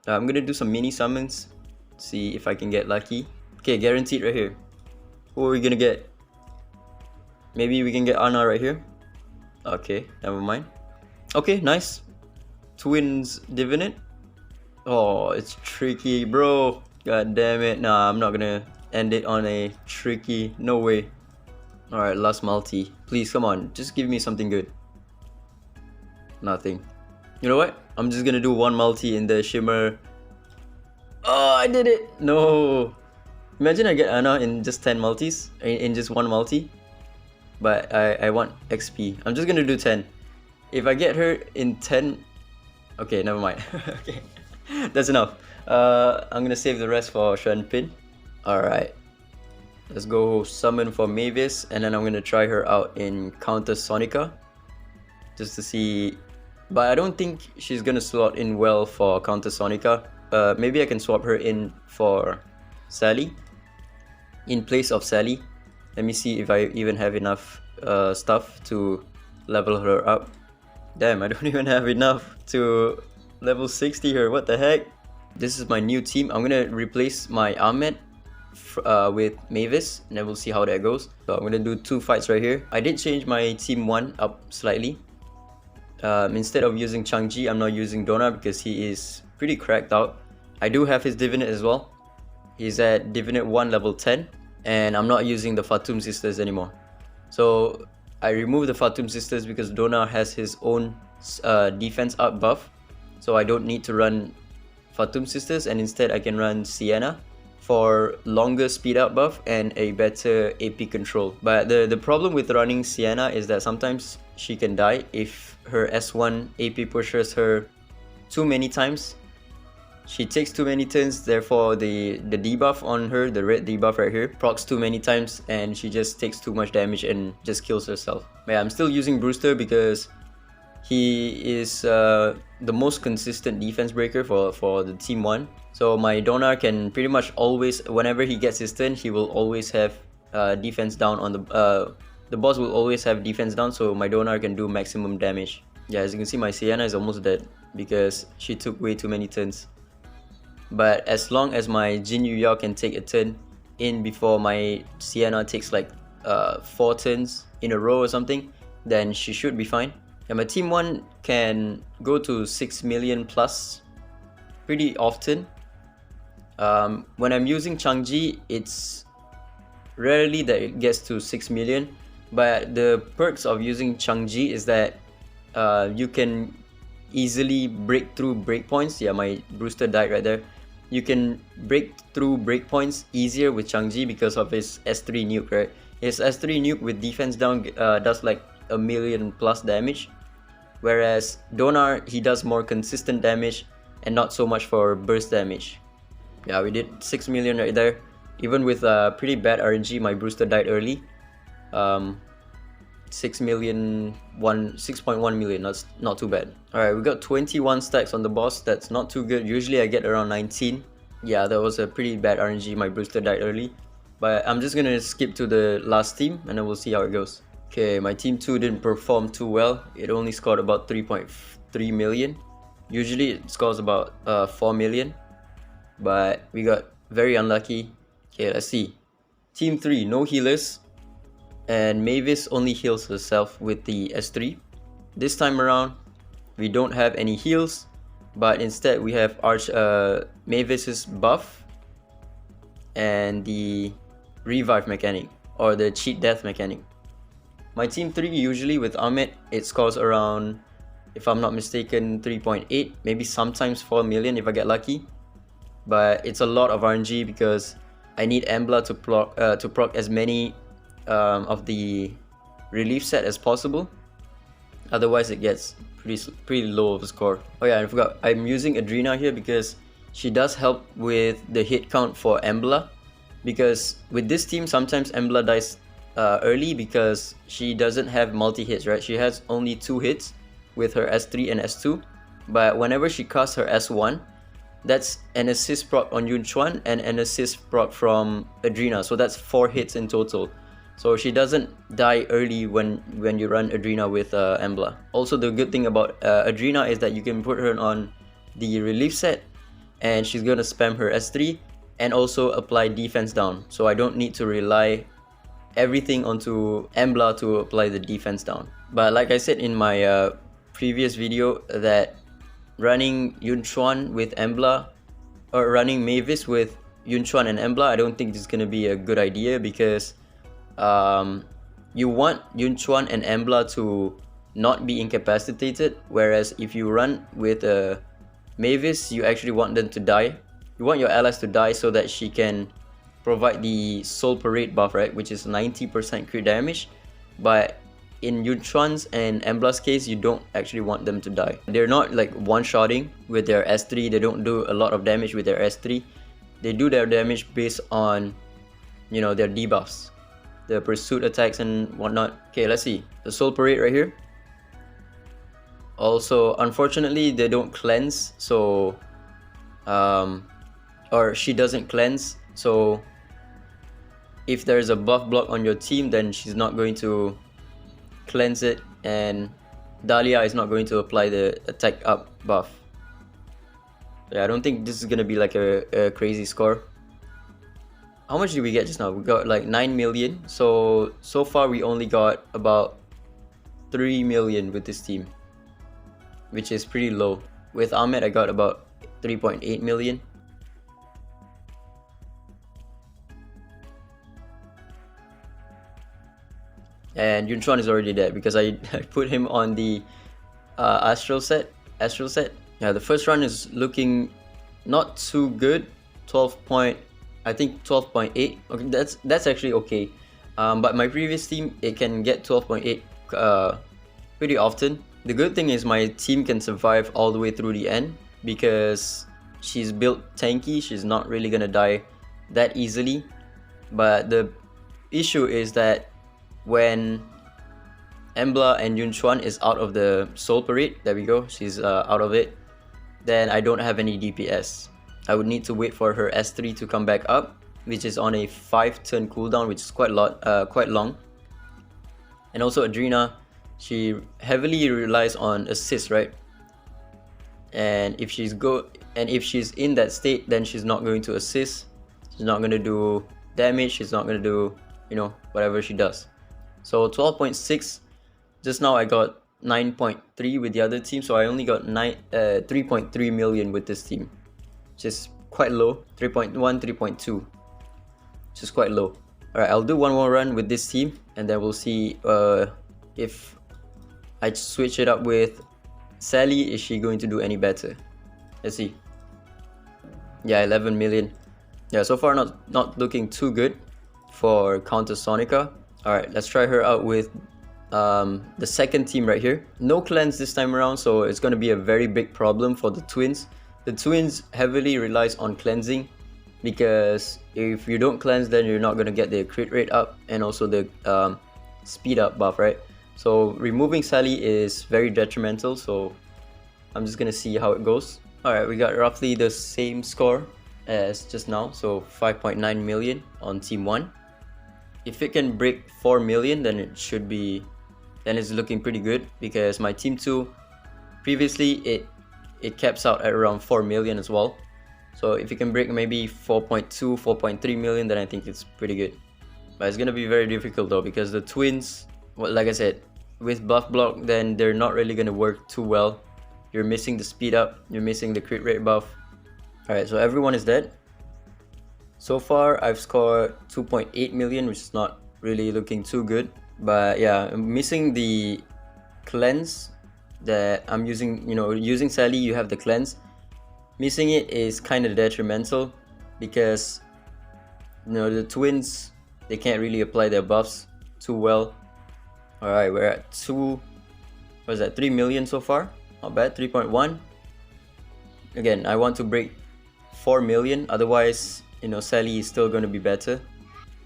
I'm gonna do some mini summons, see if I can get lucky. Okay, guaranteed right here. Who are we gonna get? Maybe we can get Ana right here. Okay, never mind. Okay, nice. Twins Divinate. Oh, it's tricky, bro. God damn it. Nah, I'm not gonna end it on a tricky. No way. Alright, last multi. Please, come on. Just give me something good. Nothing. You know what? I'm just gonna do one multi in the Shimmer. Oh, I did it! No! Imagine I get Ana in just 10 multis. In just one multi. But I want XP. I'm just gonna do 10. If I get her in 10... Okay, never mind. Okay, that's enough. I'm gonna save the rest for Pin. Alright. Let's go summon for Mavis, and then I'm gonna try her out in counter Sonica. Just to see... But I don't think she's gonna slot in well for counter Sonica. Maybe I can swap her in for Sally. In place of Sally. Let me see if I even have enough stuff to level her up. Damn, I don't even have enough to level 60 her. What the heck? This is my new team. I'm gonna replace my Ahmed with Mavis, and then we'll see how that goes. So I'm gonna do 2 fights right here. I did change my team 1 up slightly. Instead of using Changji, I'm not using Donna because he is pretty cracked out. I do have his Divinate as well. He's at Divinate 1 level 10, and I'm not using the Fatum Sisters anymore. So I removed the Fatum Sisters because Donna has his own defense up buff, so I don't need to run Fatum Sisters, and instead I can run Sienna for longer speed up buff and a better AP control. But the problem with running Sienna is that sometimes she can die if her S1 AP pushes her too many times. She takes too many turns, therefore the debuff on her, the red debuff right here, procs too many times, and she just takes too much damage and just kills herself. But yeah, I'm still using Brewster because he is the most consistent defense breaker for the team 1. So my Donna can pretty much always, whenever he gets his turn, he will always have defense down on the boss will always have defense down, so my Donna can do maximum damage. Yeah, as you can see, my Sienna is almost dead because she took way too many turns. But as long as my Jin Yu Yao can take a turn in before my Sienna takes like 4 turns in a row or something, then she should be fine. And my team 1 can go to 6 million plus pretty often. When I'm using Changji, it's rarely that it gets to 6 million. But the perks of using Changji is that you can easily break through breakpoints. Yeah, my Brewster died right there. You can break through breakpoints easier with Changji because of his S3 nuke, right? His S3 nuke with defense down does like 1 million plus damage. Whereas Donar, he does more consistent damage and not so much for burst damage. Yeah, we did 6 million right there. Even with pretty bad RNG, my Brewster died early. 6.1 million, that's not too bad. Alright, we got 21 stacks on the boss, that's not too good. Usually I get around 19. Yeah, that was a pretty bad RNG, my Brewster died early. But I'm just gonna skip to the last team and then we'll see how it goes. Okay, my team 2 didn't perform too well. It only scored about 3.3 million. Usually it scores about 4 million. But we got very unlucky. Okay, let's see. Team 3, no healers. And Mavis only heals herself with the S3. This time around, we don't have any heals, but instead we have Mavis's buff and the revive mechanic, or the cheat death mechanic. My team 3 usually with Ahmed, it scores around, if I'm not mistaken, 3.8, maybe sometimes 4 million if I get lucky. But it's a lot of RNG because I need Embla to proc as many of the relief set as possible. Otherwise it gets pretty low of a score. Oh yeah, I forgot, I'm using Adrena here because she does help with the hit count for Embla. Because with this team, sometimes Embla dies early because she doesn't have multi-hits, right? She has only 2 hits with her S3 and S2. But whenever she casts her S1, that's an assist proc on Yun Chuan and an assist proc from Adrena. So that's 4 hits in total. So she doesn't die early when you run Adrena with Embla. Also, the good thing about Adrena is that you can put her on the relief set and she's gonna spam her S3 and also apply defense down. So I don't need to rely everything onto Embla to apply the defense down. But like I said in my previous video, that running Yunchuan with Embla or running Mavis with Yunchuan and Embla, I don't think this is gonna be a good idea, because you want Yunchuan and Embla to not be incapacitated, whereas if you run with Mavis, you actually want them to die. You want your allies to die so that she can provide the Soul Parade buff, right, which is 90% crit damage. But in Yunchuan's and Embla's case, you don't actually want them to die. They're not like one-shotting with their S3. They don't do a lot of damage with their S3. They do their damage based on, you know, their debuffs, the pursuit attacks and whatnot. Okay, let's see. The Soul Parade right here. Also, unfortunately, they don't cleanse, so or she doesn't cleanse, so if there's a buff block on your team, then she's not going to cleanse it, and Dahlia is not going to apply the attack up buff. Yeah, I don't think this is gonna be like a crazy score. How much did we get just now? We got like 9 million, so far we only got about 3 million with this team, which is pretty low. With Ahmed, I got about 3.8 million. And Yunchuan is already dead because I put him on the Astral set. Yeah, the first run is looking not too good. 12.8. Okay, that's actually okay. But my previous team, it can get 12.8 pretty often. The good thing is my team can survive all the way through the end because she's built tanky. She's not really gonna die that easily. But the issue is that when Embla and Yunchuan is out of the Soul Parade, there we go, she's out of it, then I don't have any DPS. I would need to wait for her S3 to come back up, which is on a 5-turn cooldown, which is quite long. And also Adrena, she heavily relies on assist, right? And if she's in that state, then she's not going to assist. She's not going to do damage. She's not going to do, you know, whatever she does. So 12.6. Just now I got 9.3 with the other team, so I only got 3.3 million with this team, which is quite low. 3.1, 3.2, which is quite low. Alright, I'll do one more run with this team, and then we'll see if I switch it up with Sally, is she going to do any better? Let's see. Yeah, 11 million. Yeah, so far not looking too good for counter Sonica. Alright, let's try her out with the second team right here. No cleanse this time around, so it's going to be a very big problem for the twins. The twins heavily relies on cleansing, because if you don't cleanse, then you're not going to get the crit rate up and also the speed up buff, right? So removing Sally is very detrimental, so I'm just going to see how it goes. Alright, we got roughly the same score as just now, so 5.9 million on team 1. If it can break 4 million, then it's looking pretty good, because my team 2 previously it caps out at around 4 million as well. So if you can break maybe 4.2, 4.3 million, then I think it's pretty good. But it's gonna be very difficult though, because the twins, well, like I said, with buff block, then they're not really gonna work too well. You're missing the speed up, you're missing the crit rate buff. Alright, so everyone is dead. So far, I've scored 2.8 million, which is not really looking too good. But yeah, I'm missing the cleanse that I'm using. You know, using Sally, you have the cleanse. Missing it is kind of detrimental, because, you know, the twins, they can't really apply their buffs too well. Alright, we're at 3 million so far. Not bad, 3.1. Again, I want to break 4 million, otherwise, you know, Sally is still going to be better.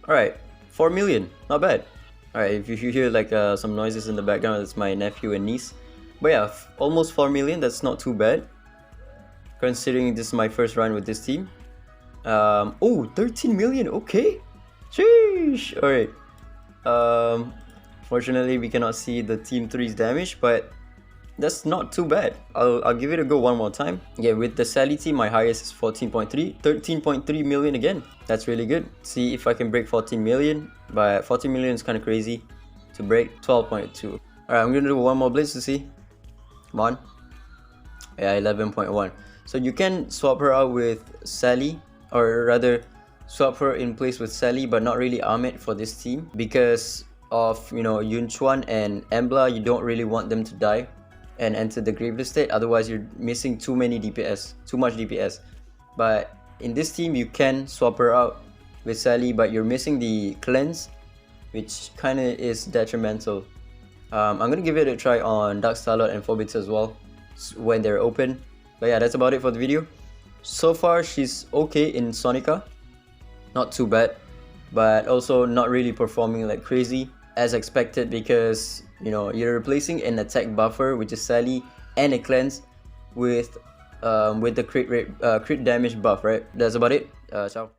Alright, 4 million, not bad. Alright, if you hear like some noises in the background, it's my nephew and niece. But yeah, almost 4 million, that's not too bad, considering this is my first run with this team. Oh, 13 million, okay. Sheesh. Alright. Fortunately, we cannot see the team 3's damage, but That's not too bad. I'll give it a go one more time. Yeah, with the Sally team, my highest is 14.3, 13.3 million again. That's really good. See if I can break 14 million, but 14 million is kind of crazy to break. 12.2. Alright, I'm gonna do one more blitz to see. Come on. Yeah, 11.1. So you can swap her out with Sally, or rather swap her in place with Sally, but not really Ahmed for this team because of, you know, Yunchuan and Embla. You don't really want them to die and enter the Graveless state, otherwise you're missing too much DPS. But in this team you can swap her out with Sally, but you're missing the cleanse, which kind of is detrimental. I'm gonna give it a try on Dark Starlord and Phobits as well when they're open. But yeah, that's about it for the video. So far she's okay in Sonica, not too bad, but also not really performing like crazy as expected, because you know you're replacing an attack buffer, which is Sally, and a cleanse with the crit damage buff, right? That's about it. Ciao.